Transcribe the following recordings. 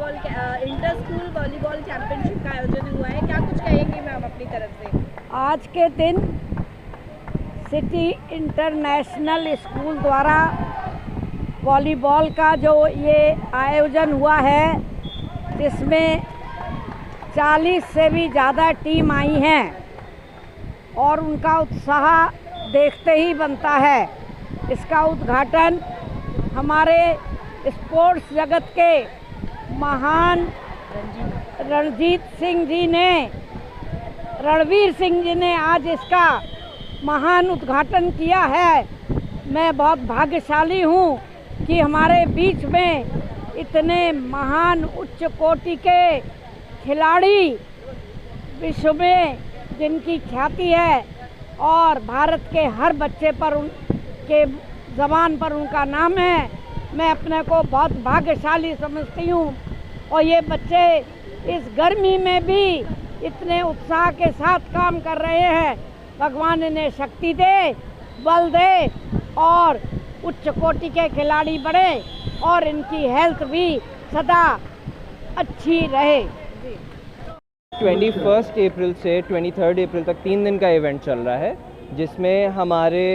Inter school volleyball championship का आयोजन हुआ है, क्या कुछ कहेंगी मैम अपनी तरफ से? आज के दिन सिटी इंटरनेशनल स्कूल द्वारा वॉलीबॉल का जो ये आयोजन हुआ है, जिसमें 40 से भी ज़्यादा टीम आई हैं और उनका उत्साह देखते ही बनता है। इसका उद्घाटन हमारे स्पोर्ट्स जगत के महान रणवीर सिंह जी ने आज इसका महान उद्घाटन किया है। मैं बहुत भाग्यशाली हूँ कि हमारे बीच में इतने महान उच्च कोटि के खिलाड़ी विश्व में जिनकी ख्याति है और भारत के हर बच्चे पर उनके ज़बान पर उनका नाम है। मैं अपने को बहुत भाग्यशाली समझती हूँ और ये बच्चे इस गर्मी में भी इतने उत्साह के साथ काम कर रहे हैं। भगवान इन्हें शक्ति दे, बल दे और उच्च कोटि के खिलाड़ी बने और इनकी हेल्थ भी सदा अच्छी रहे। 21 अप्रैल से 23 अप्रैल तक 3 दिन का इवेंट चल रहा है, जिसमें हमारे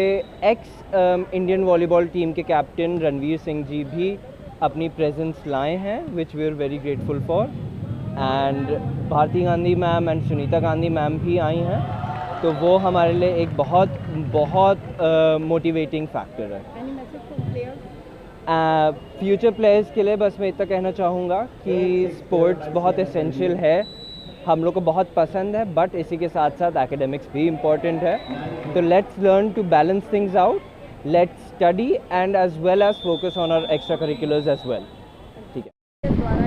एक्स इंडियन वॉलीबॉल टीम के कैप्टन रणवीर सिंह जी भी अपनी प्रेजेंस लाए हैं, which we are very grateful for. And Bharti Gandhi ma'am and Sunita Gandhi ma'am भी आई हैं, तो वो हमारे लिए एक बहुत मोटिवेटिंग फैक्टर है। फ्यूचर प्लेयर्स के लिए बस मैं इतना कहना चाहूँगा कि स्पोर्ट्स बहुत एसेंशियल है, हम लोग को बहुत पसंद है, बट इसी के साथ साथ एकेडमिक्स भी इम्पॉर्टेंट है। तो let's learn to balance things out, let's study and as well as focus on our extra curriculars as well. ठीक है। द्वारा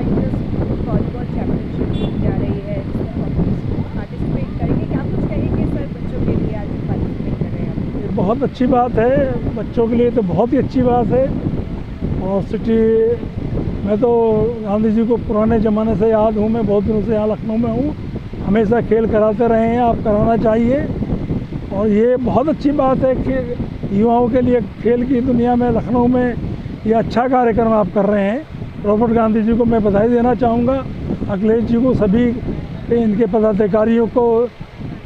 वॉलीबॉल चैंपियनशिप की जा रही है, पार्टिसिपेट करेंगे, क्या कुछ कहेंगे सर बच्चों के लिए आज पार्टिसिपेट कर रहे हैं? बहुत अच्छी बात है, बच्चों के लिए तो बहुत ही अच्छी बात है। और सिटी, मैं तो गांधी जी को पुराने ज़माने से याद हूँ, मैं बहुत दिनों से यहाँ लखनऊ में हूँ, हमेशा खेल कराते रहे हैं, आप कराना चाहिए। और ये बहुत अच्छी बात है कि युवाओं के लिए खेल की दुनिया में लखनऊ में ये अच्छा कार्यक्रम आप कर रहे हैं। रॉबर्ट गांधी जी को मैं बधाई देना चाहूँगा, अखिलेश जी को, सभी इनके पदाधिकारियों को,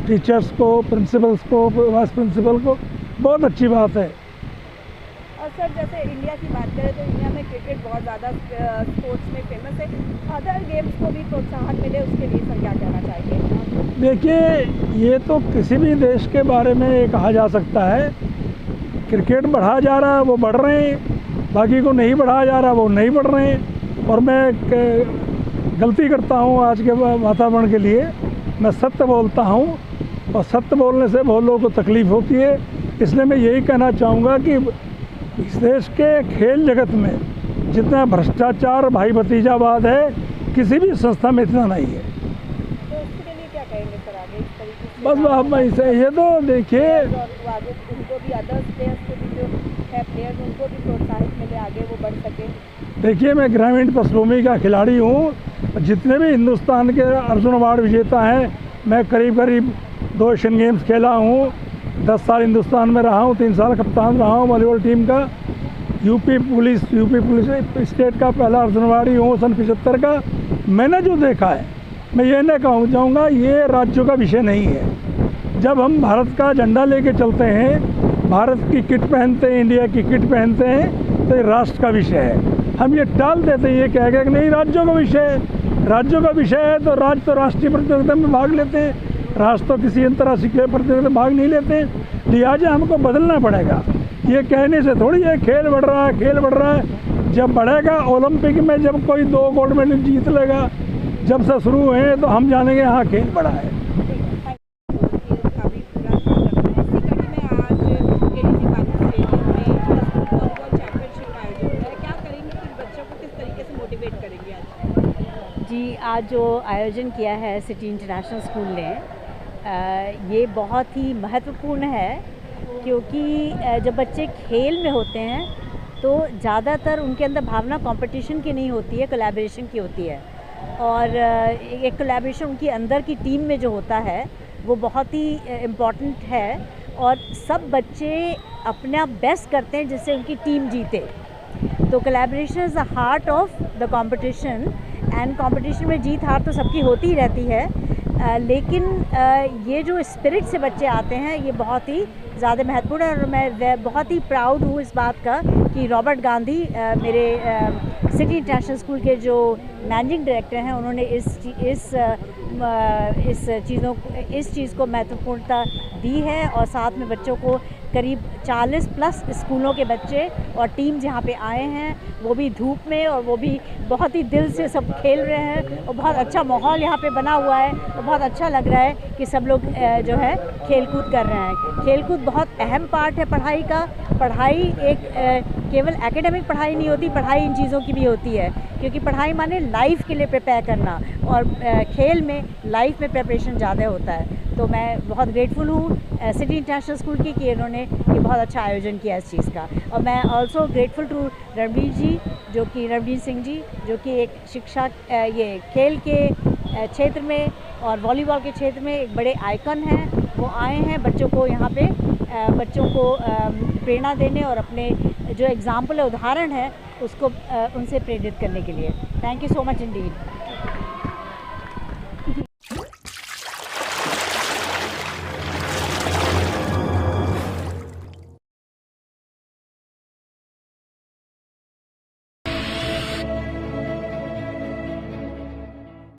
टीचर्स को, प्रिंसिपल्स को, वाइस प्रिंसिपल को, बहुत अच्छी बात है। और सर जैसे इंडिया की बात करें तो इंडिया में क्रिकेट बहुत ज़्यादा स्पोर्ट्स में फेमस है, अदर गेम्स को भी प्रोत्साहन मिले उसके लिए सर क्या कहना चाहेंगे? देखिए, ये तो किसी भी देश के बारे में कहा जा सकता है। क्रिकेट बढ़ा जा रहा है, वो बढ़ रहे हैं, बाकी को नहीं बढ़ाया जा रहा, वो नहीं बढ़ रहे हैं। और मैं गलती करता हूँ आज के वातावरण के लिए, मैं सत्य बोलता हूँ और सत्य बोलने से बहुत लोगों को तकलीफ़ होती है। इसलिए मैं यही कहना चाहूँगा कि इस देश के खेल जगत में जितना भ्रष्टाचार, भाई भतीजावाद है, किसी भी संस्था में इतना नहीं है। तो उसके लिए क्या कहेंगे सर आगे इस तरीके से? बस आप इसे ये तो देखिए, उनको भी अदर्स प्लेयर्स को भी जो है प्लेयर्स उनको भी प्रोत्साहित मिले, आगे वो बढ़ सके। देखिए, मैं ग्रामीण पसलोमी का खिलाड़ी हूँ। जितने भी हिंदुस्तान के अर्जुन अवार्ड विजेता हैं, मैं करीब 2 एशियन गेम्स खेला हूँ, 10 साल हिंदुस्तान में रहा हूँ, 3 साल कप्तान रहा हूँ वॉलीबॉल टीम का। यूपी पुलिस स्टेट का पहला अर्जुन अवार्डी हूँ सन 75 का। मैंने जो देखा है, मैं ये नहीं कहूँगा, ये राज्यों का विषय नहीं है। जब हम भारत का झंडा लेके चलते हैं, भारत की किट पहनते हैं, इंडिया की किट पहनते हैं, तो ये राष्ट्र का विषय है। हम ये टाल देते हैं, ये कह कि नहीं राज्यों का विषय है। राज्यों का विषय है तो राज्य तो राष्ट्रीय प्रतियोगिता में भाग लेते हैं, राष्ट्र तो किसी अंतर्राष्ट्रीय प्रतियोगिता में भाग नहीं लेते हैं। लिहाजा हमको बदलना पड़ेगा। ये कहने से थोड़ी है खेल बढ़ रहा है, खेल बढ़ रहा है। जब बढ़ेगा, ओलंपिक में जब कोई 2 गोल्ड मेडल जीत लेगा, जब से शुरू हुए तो हम जानेंगे हाँ खेल बढ़ा है। जी, आज जो आयोजन किया है सिटी इंटरनेशनल स्कूल ने, ये बहुत ही महत्वपूर्ण है, क्योंकि जब बच्चे खेल में होते हैं तो ज़्यादातर उनके अंदर भावना कंपटीशन की नहीं होती है, कोलैबोरेशन की होती है। और एक कोलैबोरेशन उनकी अंदर की टीम में जो होता है वो बहुत ही इम्पॉर्टेंट है। और सब बच्चे अपना बेस्ट करते हैं जिससे उनकी टीम जीते। तो collaboration is the heart of the competition and competition में जीत हार तो सबकी होती ही रहती है, लेकिन ये जो स्पिरिट से बच्चे आते हैं ये बहुत ही ज़्यादा महत्वपूर्ण है। और मैं बहुत ही प्राउड हूँ इस बात का कि रॉबर्ट गांधी मेरे सिटी इंटरनेशनल स्कूल के जो मैनेजिंग डायरेक्टर हैं, उन्होंने इस चीज़ को महत्वपूर्णता दी है। और साथ में बच्चों को करीब 40 प्लस स्कूलों के बच्चे और टीम्स यहाँ पे आए हैं, वो भी धूप में, और वो भी बहुत ही दिल से सब खेल रहे हैं। और बहुत अच्छा माहौल यहाँ पे बना हुआ है, और बहुत अच्छा लग रहा है कि सब लोग जो है खेलकूद कर रहे हैं। खेलकूद बहुत अहम पार्ट है पढ़ाई का। पढ़ाई एक केवल एकेडमिक पढ़ाई नहीं होती, पढ़ाई इन चीज़ों की भी होती है, क्योंकि पढ़ाई माने लाइफ के लिए प्रिपेयर करना, और खेल में लाइफ में प्रिपरेशन ज़्यादा होता है। तो मैं बहुत ग्रेटफुल हूँ सिटी इंटरनेशनल स्कूल की कि इन्होंने ये बहुत अच्छा आयोजन किया इस चीज़ का। और मैं also grateful to Ranveer Singh ji जो कि एक शिक्षा ये खेल के क्षेत्र में और वॉलीबॉल के क्षेत्र में एक बड़े आइकन हैं। वो आए हैं बच्चों को यहाँ पे बच्चों को प्रेरणा देने और अपने जो एग्ज़ाम्पल है, उदाहरण है, उसको उनसे प्रेरित करने के लिए। Thank you so much Indeed.